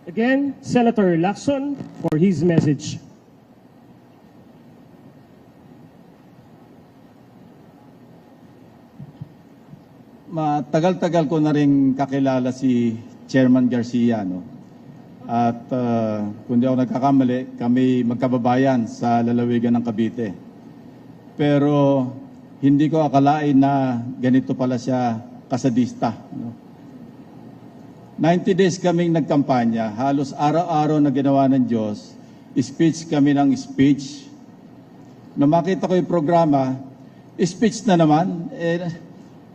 Again, Senator Lacson for his message. Matagal-tagal ko na rin kakilala si Chairman Garcia, no? At kung di ako nagkakamali, kami magkababayan sa lalawigan ng Cavite. Pero hindi ko akalain na ganito pala siya kasadista, no? 90 days kaming nagkampanya, halos araw-araw na ginawa ng Diyos, speech kami ng speech. Nung makita ko yung programa, speech na naman,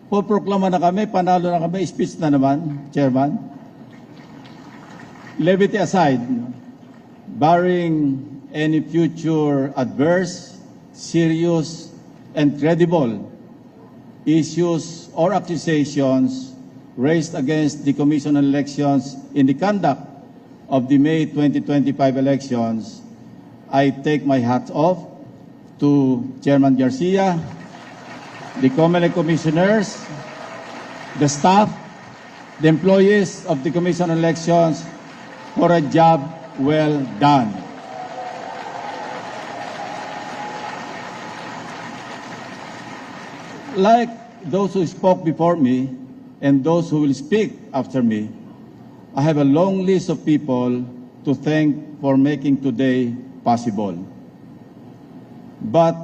poproklama na kami, panalo na kami, speech na naman, Chairman. Levity aside, barring any future adverse, serious, and credible issues or accusations raised against the Commission on Elections in the conduct of the May 2025 elections, I take my hat off to Chairman Garcia, the COMELEC commissioners, the staff, the employees of the Commission on Elections for a job well done. Like those who spoke before me and those who will speak after me, I have a long list of people to thank for making today possible. But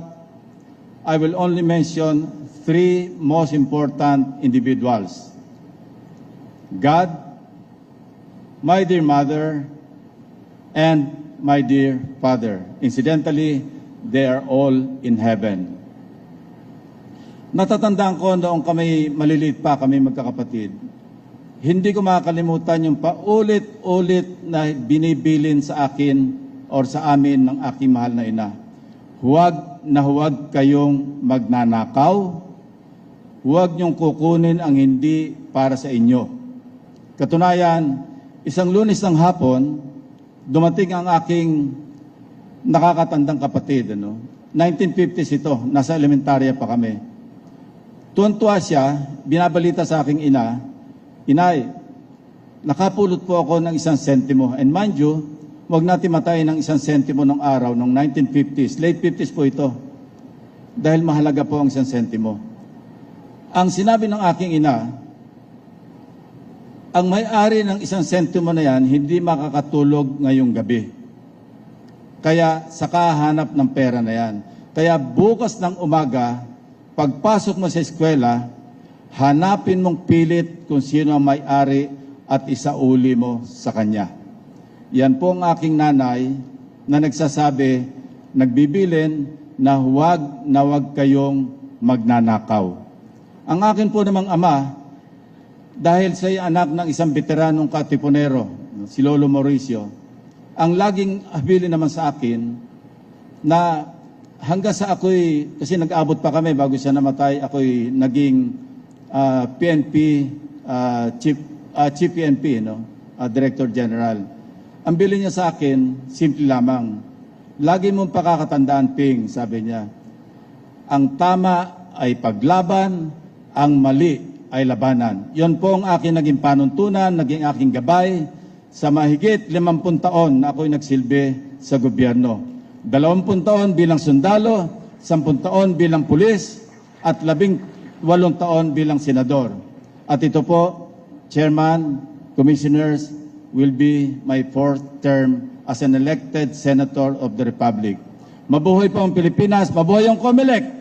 I will only mention three most important individuals: God, my dear mother, and my dear father. Incidentally, they are all in heaven. Natatandaan ko noong kami maliliit pa, kami magkakapatid, hindi ko makakalimutan yung paulit-ulit na binibilin sa akin or sa amin ng aking mahal na ina. Huwag kayong magnanakaw, huwag niyong kukunin ang hindi para sa inyo. Katunayan, isang Lunes ng hapon, dumating ang aking nakakatandang kapatid. 1950s ito, nasa elementarya pa kami. Tuwan-tuwa siya, binabalita sa aking ina, Inay, nakapulot po ako ng 1 sentimo. And mind you, huwag natin matayin ng 1 sentimo ng araw, ng 1950s. Late 50s po ito. Dahil mahalaga po ang 1 sentimo. Ang sinabi ng aking ina, ang may-ari ng 1 sentimo na yan, hindi makakatulog ngayong gabi. Kaya saka hanap ng pera na yan. Kaya bukas ng umaga, pagpasok mo sa eskwela, hanapin mong pilit kung sino ang may-ari at isauli mo sa kanya. Yan po ang aking nanay na nagsasabi, nagbibilin na huwag kayong magnanakaw. Ang akin po namang ama, dahil siya anak ng isang veteranong katipunero, si Lolo Mauricio, ang laging habili naman sa akin na hanggang sa ako'y, kasi nag-abot pa kami bago siya namatay, ako'y naging PNP, Chief PNP, Director General. Ang bili niya sa akin, simple lamang. Lagi mong pakakatandaan, Ping, sabi niya, ang tama ay paglaban, ang mali ay labanan. Yon po ang aking naging panuntunan, naging aking gabay sa mahigit 50 taon na ako'y nagsilbi sa gobyerno. 20 taon bilang sundalo, 10 taon bilang pulis, at 18 taon bilang senador. At ito po, Chairman, Commissioners, will be my 4th term as an elected Senator of the Republic. Mabuhay po ang Pilipinas, mabuhay ang COMELEC!